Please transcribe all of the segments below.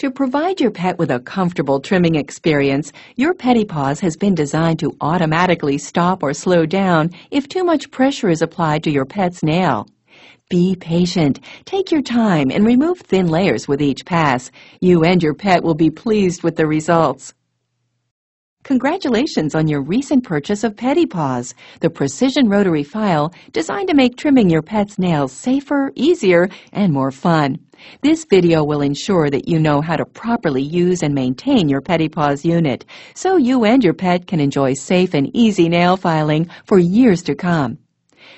To provide your pet with a comfortable trimming experience, your Pedipaws has been designed to automatically stop or slow down if too much pressure is applied to your pet's nail. Be patient. Take your time and remove thin layers with each pass. You and your pet will be pleased with the results. Congratulations on your recent purchase of Pedipaws, the precision rotary file designed to make trimming your pet's nails safer, easier, and more fun. This video will ensure that you know how to properly use and maintain your Pedipaws unit, so you and your pet can enjoy safe and easy nail filing for years to come.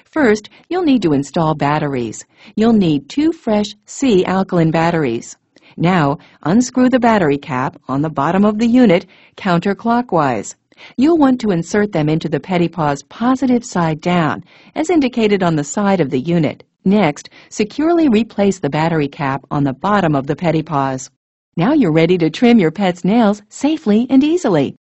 First, you'll need to install batteries. You'll need 2 fresh C alkaline batteries. Now, unscrew the battery cap on the bottom of the unit counterclockwise. You'll want to insert them into the Pedipaws positive side down, as indicated on the side of the unit. Next, securely replace the battery cap on the bottom of the Pedipaws. Now you're ready to trim your pet's nails safely and easily.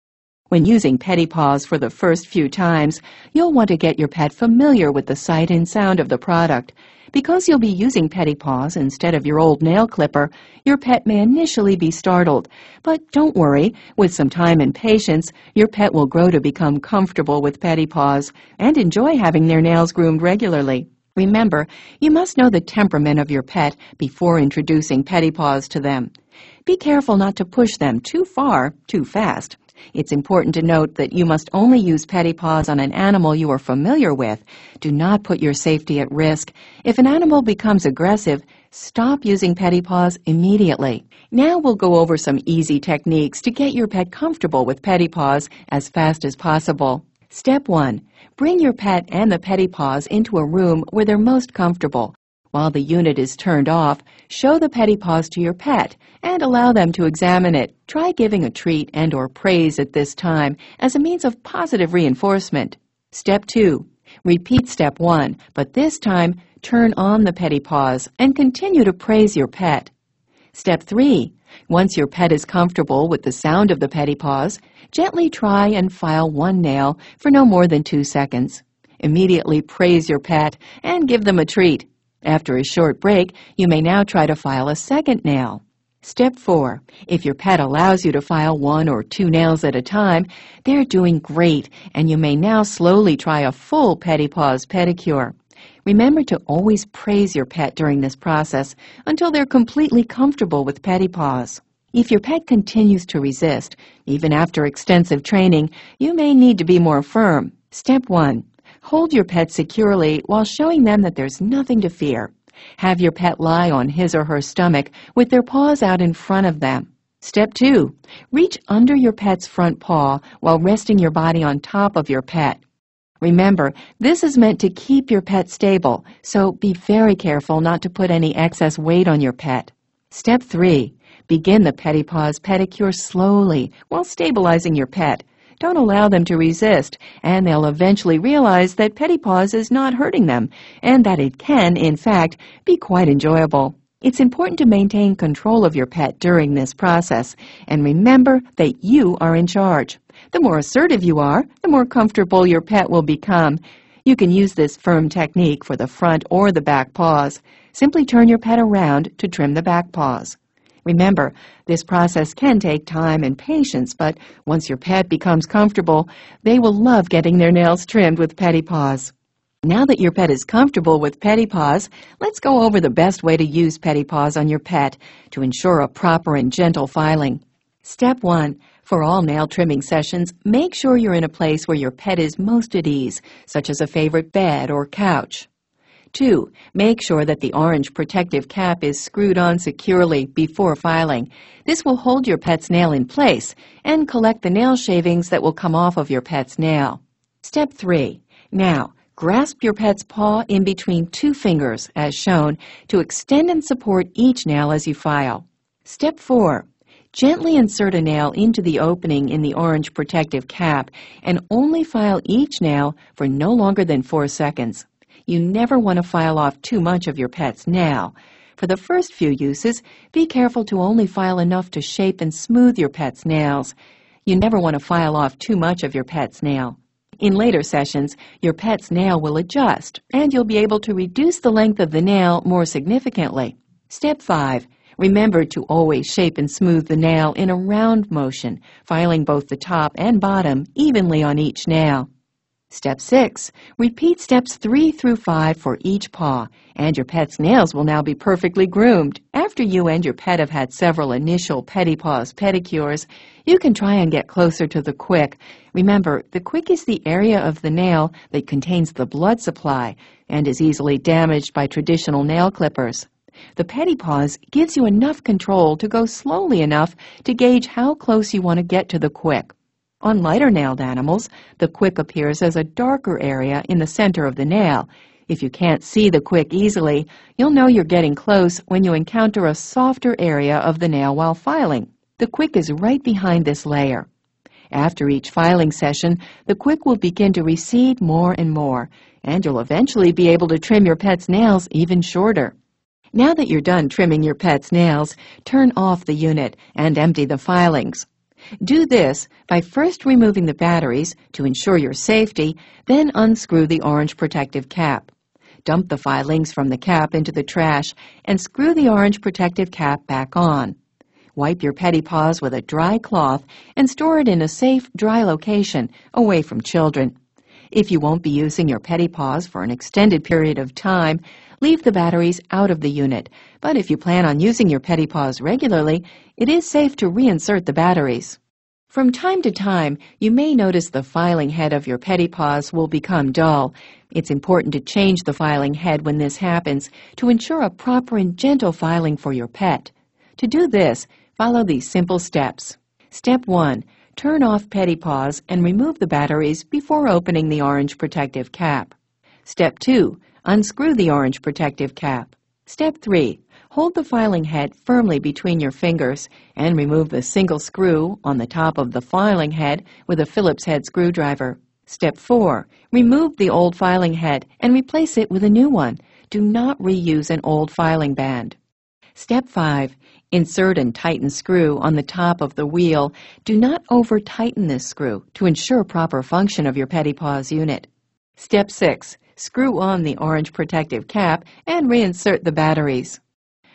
When using Pedipaws for the first few times, you'll want to get your pet familiar with the sight and sound of the product. Because you'll be using Pedipaws instead of your old nail clipper, your pet may initially be startled. But don't worry, with some time and patience, your pet will grow to become comfortable with Pedipaws and enjoy having their nails groomed regularly. Remember, you must know the temperament of your pet before introducing Pedipaws to them. Be careful not to push them too far, too fast. It's important to note that you must only use Pedipaws on an animal you are familiar with. Do not put your safety at risk. If an animal becomes aggressive, stop using Pedipaws immediately. Now we'll go over some easy techniques to get your pet comfortable with Pedipaws as fast as possible. Step 1. Bring your pet and the Pedipaws into a room where they're most comfortable. While the unit is turned off, show the Pedipaws to your pet and allow them to examine it. Try giving a treat and/or praise at this time as a means of positive reinforcement. Step 2. Repeat Step 1, but this time turn on the Pedipaws and continue to praise your pet. Step 3. Once your pet is comfortable with the sound of the Pedipaws, gently try and file one nail for no more than 2 seconds. Immediately praise your pet and give them a treat. After a short break, you may now try to file a second nail. Step 4. If your pet allows you to file 1 or 2 nails at a time, they're doing great, and you may now slowly try a full Pedipaws pedicure. Remember to always praise your pet during this process until they're completely comfortable with Pedipaws. If your pet continues to resist, even after extensive training, you may need to be more firm. Step 1. Hold your pet securely while showing them that there's nothing to fear. Have your pet lie on his or her stomach with their paws out in front of them. Step 2. Reach under your pet's front paw while resting your body on top of your pet. Remember, this is meant to keep your pet stable, so be very careful not to put any excess weight on your pet. Step 3. Begin the Pedipaws pedicure slowly while stabilizing your pet. Don't allow them to resist, and they'll eventually realize that Pedipaws is not hurting them, and that it can, in fact, be quite enjoyable. It's important to maintain control of your pet during this process, and remember that you are in charge. The more assertive you are, the more comfortable your pet will become. You can use this firm technique for the front or the back paws. Simply turn your pet around to trim the back paws. Remember, this process can take time and patience, but once your pet becomes comfortable, they will love getting their nails trimmed with Pedipaws. Now that your pet is comfortable with Pedipaws, let's go over the best way to use Pedipaws on your pet to ensure a proper and gentle filing. Step 1. For all nail trimming sessions, make sure you're in a place where your pet is most at ease, such as a favorite bed or couch. 2. Make sure that the orange protective cap is screwed on securely before filing. This will hold your pet's nail in place and collect the nail shavings that will come off of your pet's nail. Step 3. Now, grasp your pet's paw in between 2 fingers, as shown, to extend and support each nail as you file. Step 4. Gently insert a nail into the opening in the orange protective cap and only file each nail for no longer than 4 seconds. You never want to file off too much of your pet's nail. For the first few uses, be careful to only file enough to shape and smooth your pet's nails. You never want to file off too much of your pet's nail. In later sessions, your pet's nail will adjust, and you'll be able to reduce the length of the nail more significantly. Step 5. Remember to always shape and smooth the nail in a round motion, filing both the top and bottom evenly on each nail. Step 6. Repeat steps 3 through 5 for each paw, and your pet's nails will now be perfectly groomed. After you and your pet have had several initial Pedipaws pedicures, you can try and get closer to the quick. Remember, the quick is the area of the nail that contains the blood supply and is easily damaged by traditional nail clippers. The Pedipaws gives you enough control to go slowly enough to gauge how close you want to get to the quick. On lighter-nailed animals, the quick appears as a darker area in the center of the nail. If you can't see the quick easily, you'll know you're getting close when you encounter a softer area of the nail while filing. The quick is right behind this layer. After each filing session, the quick will begin to recede more and more, and you'll eventually be able to trim your pet's nails even shorter. Now that you're done trimming your pet's nails, turn off the unit and empty the filings. Do this by first removing the batteries to ensure your safety, then unscrew the orange protective cap. Dump the filings from the cap into the trash and screw the orange protective cap back on. Wipe your Pedipaws with a dry cloth and store it in a safe, dry location away from children. If you won't be using your Pedipaws for an extended period of time, leave the batteries out of the unit, but if you plan on using your Pedipaws regularly, it is safe to reinsert the batteries. From time to time, you may notice the filing head of your Pedipaws will become dull. It's important to change the filing head when this happens to ensure a proper and gentle filing for your pet. To do this, follow these simple steps. Step 1. Turn off Pedipaws and remove the batteries before opening the orange protective cap. Step 2. Unscrew the orange protective cap. Step 3. Hold the filing head firmly between your fingers and remove the single screw on the top of the filing head with a Phillips head screwdriver. Step 4. Remove the old filing head and replace it with a new one. Do not reuse an old filing band. Step 5. Insert and tighten screw on the top of the wheel. Do not over-tighten this screw to ensure proper function of your Pedipaws unit. Step 6. Screw on the orange protective cap and reinsert the batteries.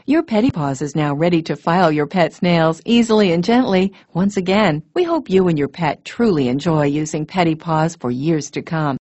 Your Pedipaws is now ready to file your pet's nails easily and gently. Once again, we hope you and your pet truly enjoy using Pedipaws for years to come.